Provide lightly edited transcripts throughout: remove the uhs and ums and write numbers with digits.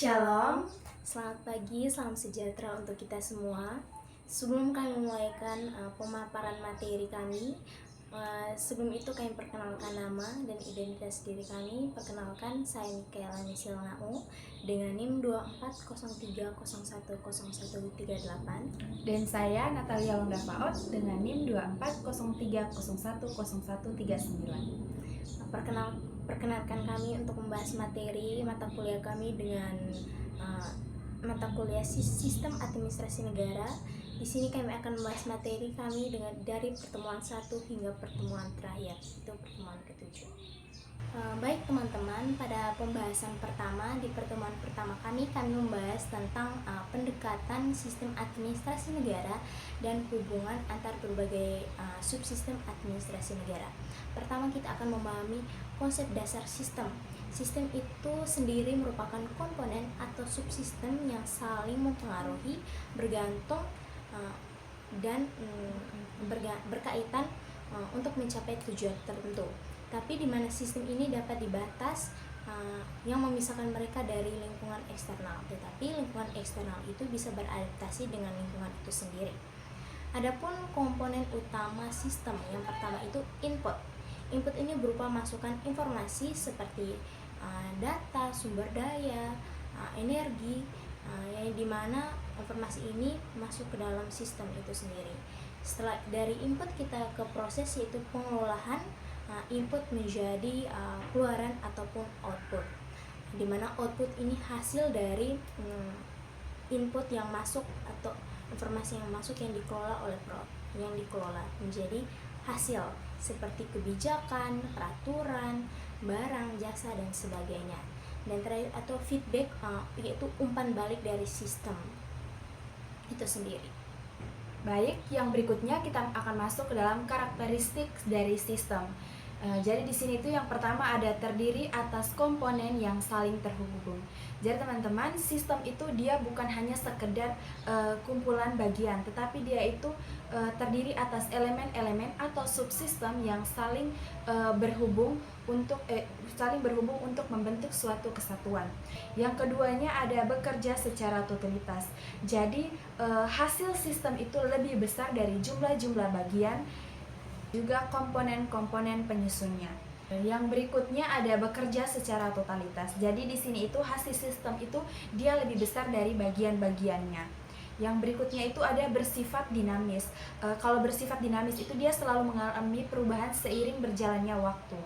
Shalom, selamat pagi, salam sejahtera untuk kita semua. Sebelum kami memulaikan pemaparan materi kami, sebelum itu kami perkenalkan nama dan identitas diri kami. Perkenalkan, saya Mikaela Michelle Nau dengan NIM 2403010138. Dan saya Natalia Wangga Faot dengan NIM 2403010139. Perkenalkan kami untuk membahas materi mata kuliah kami dengan mata kuliah Sistem Administrasi Negara. Di sini kami akan membahas materi kami dari pertemuan 1 hingga pertemuan terakhir, itu pertemuan ke-7. Baik teman-teman, pada pembahasan pertama, di pertemuan pertama kami membahas tentang pendekatan sistem administrasi negara dan hubungan antar berbagai subsistem administrasi negara. Pertama, kita akan memahami konsep dasar sistem. Sistem itu sendiri merupakan komponen atau subsistem yang saling mempengaruhi, bergantung dan berkaitan untuk mencapai tujuan tertentu. Tapi di mana sistem ini dapat dibatas yang memisahkan mereka dari lingkungan eksternal, tetapi lingkungan eksternal itu bisa beradaptasi dengan lingkungan itu sendiri. Adapun komponen utama sistem, yang pertama itu input. Input ini berupa masukan informasi seperti data, sumber daya, energi, yang dimana informasi ini masuk ke dalam sistem itu sendiri. Setelah dari input kita ke proses, yaitu pengolahan. Input menjadi keluaran ataupun output, dimana output ini hasil dari input yang masuk atau informasi yang masuk yang dikelola menjadi hasil seperti kebijakan, peraturan, barang, jasa dan sebagainya. Dan terakhir atau feedback, yaitu umpan balik dari sistem itu sendiri. Baik, yang berikutnya kita akan masuk ke dalam karakteristik dari sistem. Jadi di sini itu yang pertama ada terdiri atas komponen yang saling terhubung. Jadi teman-teman, sistem itu dia bukan hanya sekedar kumpulan bagian, tetapi dia itu terdiri atas elemen-elemen atau subsistem yang saling berhubung untuk membentuk suatu kesatuan. Yang keduanya ada bekerja secara totalitas. Jadi hasil sistem itu lebih besar dari jumlah-jumlah bagian, juga komponen-komponen penyusunnya. Yang berikutnya ada bekerja secara totalitas. Jadi di sini itu hasil sistem itu dia lebih besar dari bagian-bagiannya. Yang berikutnya itu ada bersifat dinamis. Kalau bersifat dinamis itu dia selalu mengalami perubahan seiring berjalannya waktu.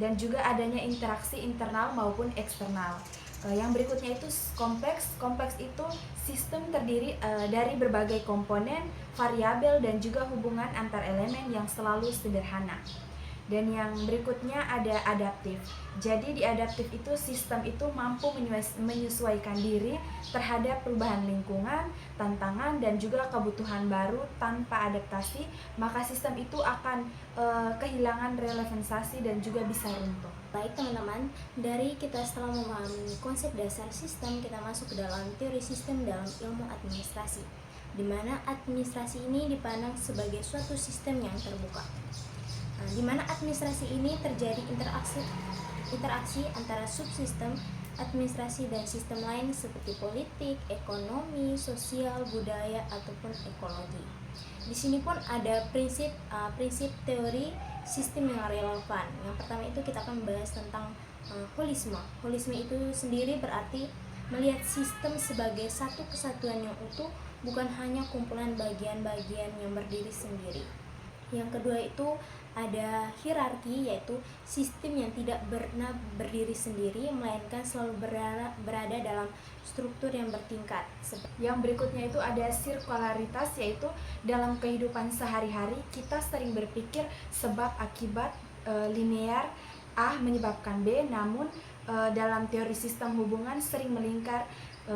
Dan juga adanya interaksi internal maupun eksternal. Yang berikutnya itu kompleks. Kompleks itu sistem terdiri dari berbagai komponen, variabel dan juga hubungan antar elemen yang selalu sederhana. Dan yang berikutnya ada adaptif. Jadi di adaptif itu sistem itu mampu menyesuaikan diri terhadap perubahan lingkungan, tantangan dan juga kebutuhan baru. Tanpa adaptasi, maka sistem itu akan kehilangan relevansi dan juga bisa runtuh. Baik teman-teman, dari kita setelah memahami konsep dasar sistem, kita masuk ke dalam teori sistem dalam ilmu administrasi, di mana administrasi ini dipandang sebagai suatu sistem yang terbuka. Di mana administrasi ini terjadi interaksi antara subsistem administrasi dan sistem lain seperti politik, ekonomi, sosial, budaya ataupun ekologi. Di sini pun ada prinsip teori sistem yang relevan. Yang pertama itu kita akan membahas tentang holisme. Holisme itu sendiri berarti melihat sistem sebagai satu kesatuan yang utuh, bukan hanya kumpulan bagian-bagian yang berdiri sendiri. Yang kedua itu ada hierarki, yaitu sistem yang tidak pernah berdiri sendiri, melainkan selalu berada dalam struktur yang bertingkat. Yang berikutnya itu ada sirkularitas, yaitu dalam kehidupan sehari-hari kita sering berpikir sebab akibat linear, A menyebabkan B, namun dalam teori sistem hubungan sering melingkar,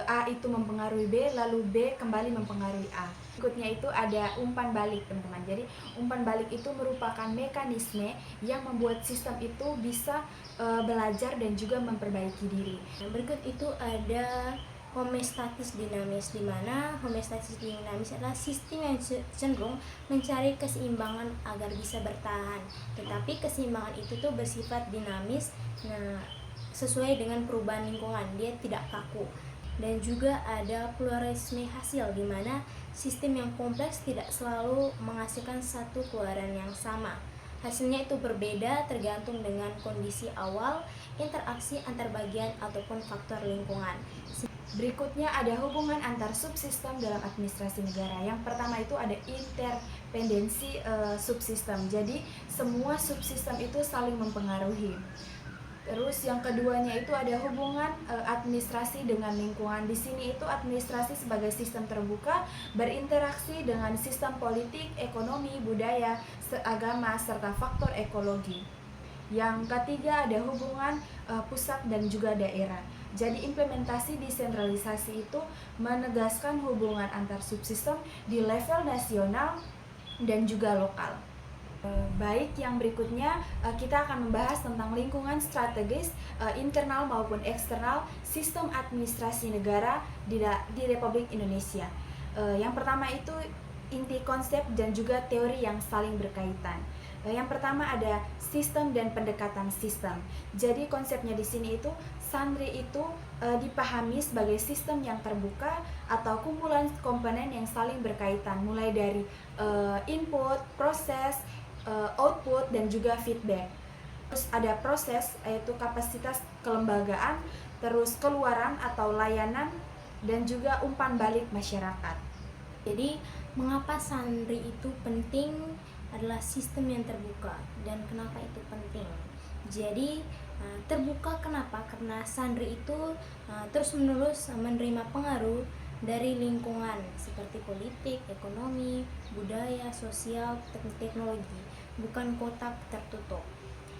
A itu mempengaruhi B, lalu B kembali mempengaruhi A. Berikutnya itu ada umpan balik, teman-teman. Jadi umpan balik itu merupakan mekanisme yang membuat sistem itu bisa belajar dan juga memperbaiki diri. Yang berikut itu ada homeostatis dinamis, di mana homeostatis dinamis adalah sistem yang cenderung mencari keseimbangan agar bisa bertahan. Tetapi keseimbangan itu tuh bersifat dinamis, sesuai dengan perubahan lingkungan, dia tidak kaku. dan juga ada pluralisme hasil, di mana sistem yang kompleks tidak selalu menghasilkan satu keluaran yang sama. Hasilnya itu berbeda tergantung dengan kondisi awal, interaksi antar bagian, ataupun faktor lingkungan. Berikutnya ada hubungan antar subsistem dalam administrasi negara. Yang pertama itu ada interdependensi subsistem. Jadi semua subsistem itu saling mempengaruhi. Terus yang keduanya itu ada hubungan administrasi dengan lingkungan. Di sini itu administrasi sebagai sistem terbuka berinteraksi dengan sistem politik, ekonomi, budaya, agama, serta faktor ekologi. Yang ketiga ada hubungan pusat dan juga daerah. Jadi implementasi desentralisasi itu menegaskan hubungan antar subsistem di level nasional dan juga lokal. Baik, yang berikutnya kita akan membahas tentang lingkungan strategis internal maupun eksternal sistem administrasi negara di Republik Indonesia. Yang pertama itu inti konsep dan juga teori yang saling berkaitan. Yang pertama ada sistem dan pendekatan sistem. Jadi konsepnya di sini itu Sandri itu dipahami sebagai sistem yang terbuka atau kumpulan komponen yang saling berkaitan, mulai dari input, proses, output, dan juga feedback. Terus ada proses, yaitu kapasitas kelembagaan, terus keluaran atau layanan, dan juga umpan balik masyarakat. Jadi mengapa Sandri itu penting adalah sistem yang terbuka, dan kenapa itu penting? Jadi terbuka kenapa? Karena Sandri itu terus-menerus menerima pengaruh dari lingkungan seperti politik, ekonomi, budaya, sosial, teknologi, bukan kotak tertutup,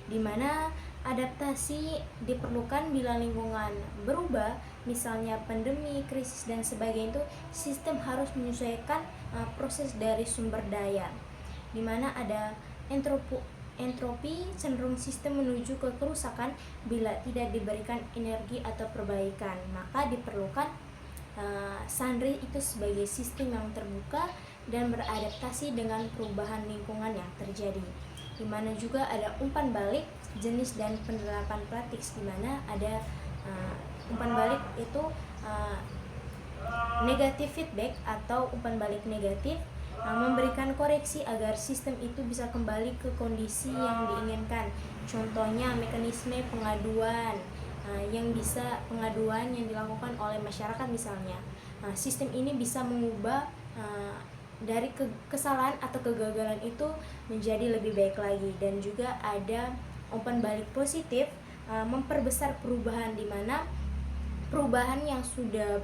di mana adaptasi diperlukan bila lingkungan berubah, misalnya pandemi, krisis, dan sebagainya. Itu sistem harus menyesuaikan proses dari sumber daya, di mana ada entropi cenderung sistem menuju ke kerusakan bila tidak diberikan energi atau perbaikan. Maka diperlukan Sandri itu sebagai sistem yang terbuka dan beradaptasi dengan perubahan lingkungan yang terjadi, di mana juga ada umpan balik, jenis dan penerapan praktik, di mana ada umpan balik itu negatif feedback atau umpan balik negatif, memberikan koreksi agar sistem itu bisa kembali ke kondisi yang diinginkan. Contohnya mekanisme pengaduan yang dilakukan oleh masyarakat misalnya. Sistem ini bisa mengubah dari kesalahan atau kegagalan itu menjadi lebih baik lagi. Dan juga ada umpan balik positif, memperbesar perubahan, di mana perubahan yang sudah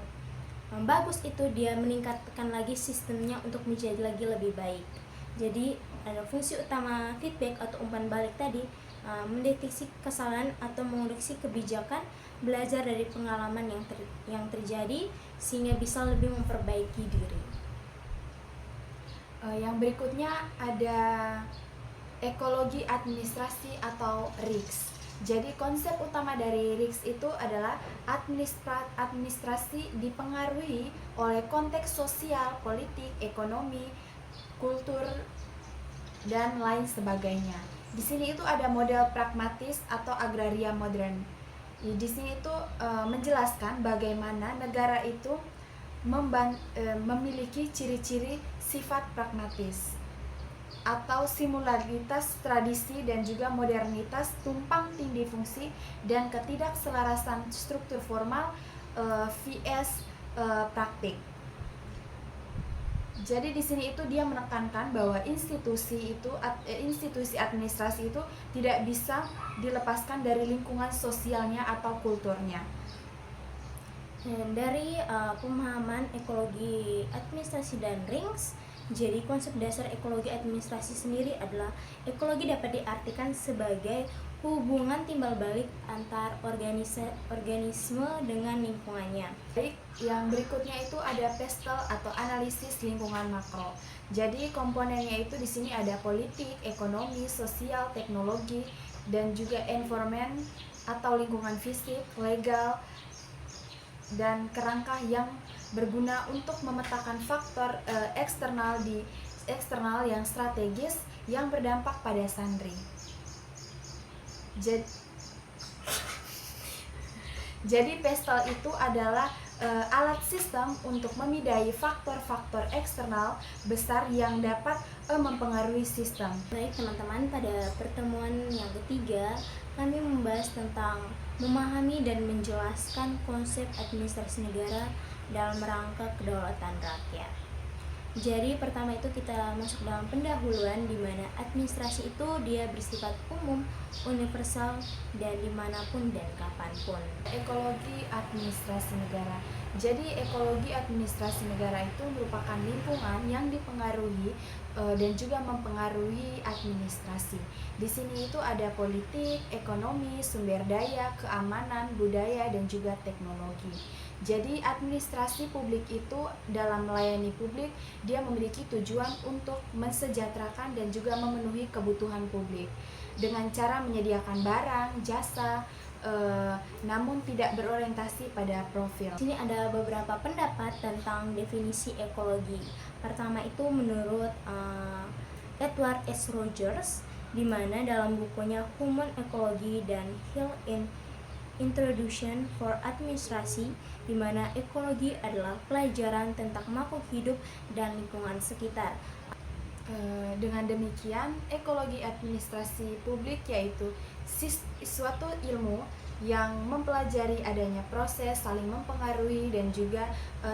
bagus itu dia meningkatkan lagi sistemnya untuk menjadi lagi lebih baik. Jadi ada fungsi utama feedback atau umpan balik tadi, mendeteksi kesalahan atau mengoreksi kebijakan, belajar dari pengalaman yang terjadi sehingga bisa lebih memperbaiki diri. Yang berikutnya ada ekologi administrasi atau RIKS. Jadi konsep utama dari RIKS itu adalah administrasi dipengaruhi oleh konteks sosial, politik, ekonomi, kultur, dan lain sebagainya. Di sini itu ada model pragmatis atau agraria modern. Di sini itu menjelaskan bagaimana negara itu memiliki ciri-ciri sifat pragmatis atau simularitas tradisi dan juga modernitas, tumpang tindih fungsi, dan ketidakselarasan struktur formal vs praktik. Jadi di sini itu dia menekankan bahwa institusi administrasi itu tidak bisa dilepaskan dari lingkungan sosialnya atau kulturnya. Dan dari pemahaman ekologi administrasi dan RIKS, jadi konsep dasar ekologi administrasi sendiri adalah ekologi dapat diartikan sebagai hubungan timbal balik antar organisme dengan lingkungannya. Baik, yang berikutnya itu ada PESTEL atau analisis lingkungan makro. Jadi komponennya itu di sini ada politik, ekonomi, sosial, teknologi, dan juga environment atau lingkungan fisik, legal, dan kerangka yang berguna untuk memetakan faktor eksternal yang strategis yang berdampak pada Sandri. Jadi PESTEL itu adalah alat sistem untuk memindai faktor-faktor eksternal besar yang dapat mempengaruhi sistem. Baik teman-teman, pada pertemuan yang ketiga kami membahas tentang memahami dan menjelaskan konsep administrasi negara dalam rangka kedaulatan rakyat. Jadi pertama itu kita masuk dalam pendahuluan, di mana administrasi itu dia bersifat umum, universal, dan dimanapun dan kapanpun. Ekologi administrasi negara. Jadi ekologi administrasi negara itu merupakan lingkungan yang dipengaruhi dan juga mempengaruhi administrasi. Di sini itu ada politik, ekonomi, sumber daya, keamanan, budaya, dan juga teknologi. Jadi administrasi publik itu dalam melayani publik, dia memiliki tujuan untuk mensejahterakan dan juga memenuhi kebutuhan publik dengan cara menyediakan barang, jasa, namun tidak berorientasi pada profil. Di sini ada beberapa pendapat tentang definisi ekologi. Pertama itu menurut Edward S. Rogers, di mana dalam bukunya Human Ecology dan Hill in Introduction for Administrasi, di mana ekologi adalah pelajaran tentang makhluk hidup dan lingkungan sekitar. Dengan demikian, ekologi administrasi publik yaitu suatu ilmu yang mempelajari adanya proses saling mempengaruhi dan juga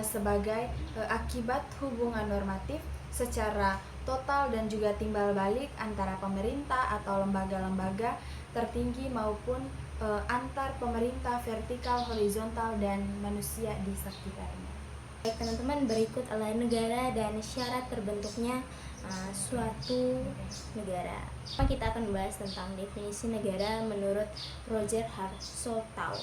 sebagai akibat hubungan normatif secara total dan juga timbal balik antara pemerintah atau lembaga-lembaga tertinggi maupun antar pemerintah vertikal, horizontal, dan manusia di sekitarnya. Baik teman-teman, berikut adalah negara dan syarat terbentuknya suatu negara. Kita akan membahas tentang definisi negara menurut Roger Hartsoughtau,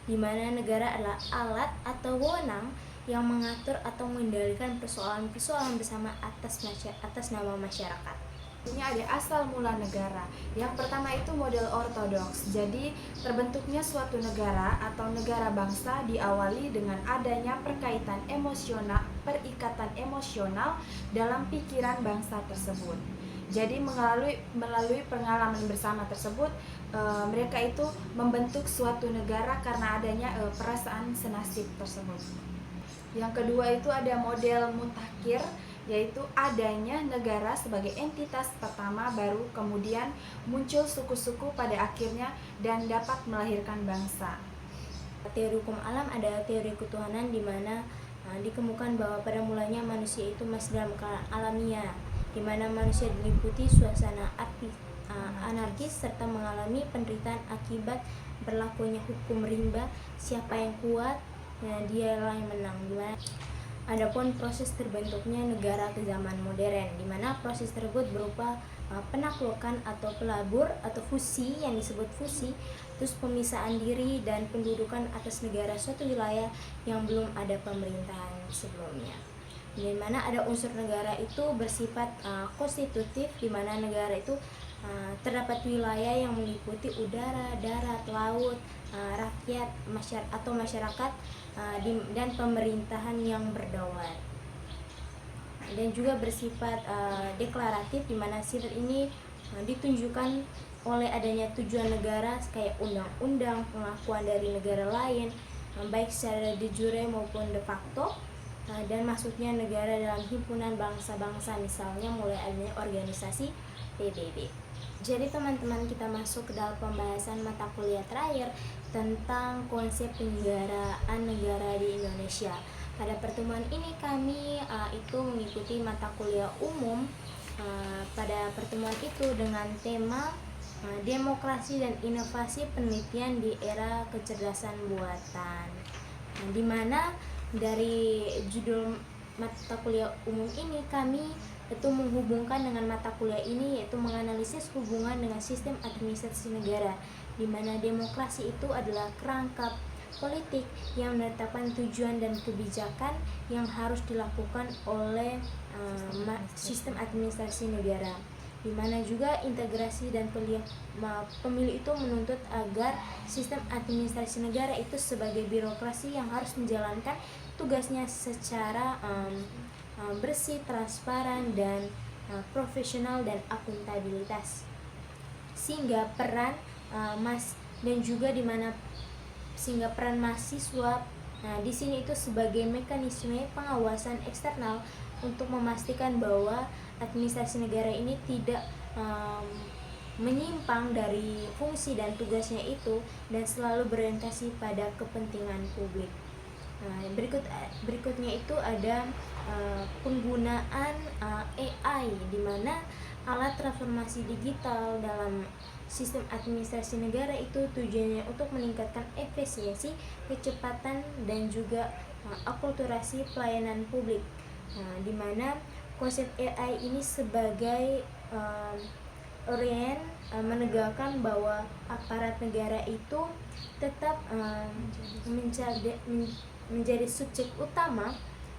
di mana negara adalah alat atau wewenang yang mengatur atau mengendalikan persoalan-persoalan bersama atas nama masyarakat. Ini ada asal mula negara. Yang pertama itu model ortodoks. Jadi terbentuknya suatu negara atau negara bangsa diawali dengan adanya perikatan emosional dalam pikiran bangsa tersebut. Jadi melalui pengalaman bersama tersebut, mereka itu membentuk suatu negara karena adanya perasaan senasib tersebut. Yang kedua itu ada model mutakhir, yaitu adanya negara sebagai entitas pertama, baru kemudian muncul suku-suku pada akhirnya dan dapat melahirkan bangsa. Teori hukum alam ada teori ketuhanan, di mana dikemukakan bahwa pada mulanya manusia itu masih dalam keadaan alamiah, di mana manusia diliputi suasana anarkis serta mengalami penderitaan akibat berlakunya hukum rimba. Siapa yang kuat, dialah yang menang. Adapun proses terbentuknya negara ke zaman modern, di mana proses tersebut berupa penaklukan atau pelabur atau fusi yang disebut fusi, terus pemisahan diri dan pendudukan atas negara suatu wilayah yang belum ada pemerintahan sebelumnya. Di mana ada unsur negara itu bersifat konstitutif, di mana negara itu terdapat wilayah yang meliputi udara, darat, laut, rakyat, masyarakat dan pemerintahan yang berdaulat. Dan juga bersifat deklaratif, di mana sifat ini ditunjukkan oleh adanya tujuan negara kayak undang-undang, pengakuan dari negara lain, baik secara de jure maupun de facto, dan masuknya negara dalam himpunan bangsa-bangsa, misalnya mulai adanya organisasi PBB. Jadi teman-teman, kita masuk ke dalam pembahasan mata kuliah terakhir tentang konsep penyelenggaraan negara di Indonesia. Pada pertemuan ini kami itu mengikuti mata kuliah umum pada pertemuan itu dengan tema demokrasi dan inovasi penelitian di era kecerdasan buatan. Di mana dari judul mata kuliah umum ini kami itu menghubungkan dengan mata kuliah ini, yaitu menganalisis hubungan dengan sistem administrasi negara, di mana demokrasi itu adalah kerangka politik yang menetapkan tujuan dan kebijakan yang harus dilakukan oleh sistem administrasi negara, di mana juga integrasi dan pemilu itu menuntut agar sistem administrasi negara itu sebagai birokrasi yang harus menjalankan tugasnya secara bersih, transparan, dan profesional dan akuntabilitas, sehingga peran mahasiswa Nah, di sini itu sebagai mekanisme pengawasan eksternal untuk memastikan bahwa administrasi negara ini tidak menyimpang dari fungsi dan tugasnya itu dan selalu berorientasi pada kepentingan publik. Nah, berikutnya itu ada penggunaan AI, di mana alat transformasi digital dalam sistem administrasi negara itu tujuannya untuk meningkatkan efisiensi, kecepatan, dan juga akulturasi pelayanan publik. Nah, di mana konsep AI ini sebagai menegakkan bahwa aparat negara itu tetap menjadi subjek utama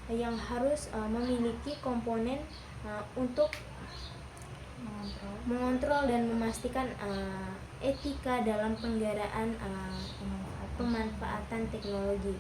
yang harus memiliki komponen untuk mengontrol dan memastikan etika dalam pemanfaatan teknologi.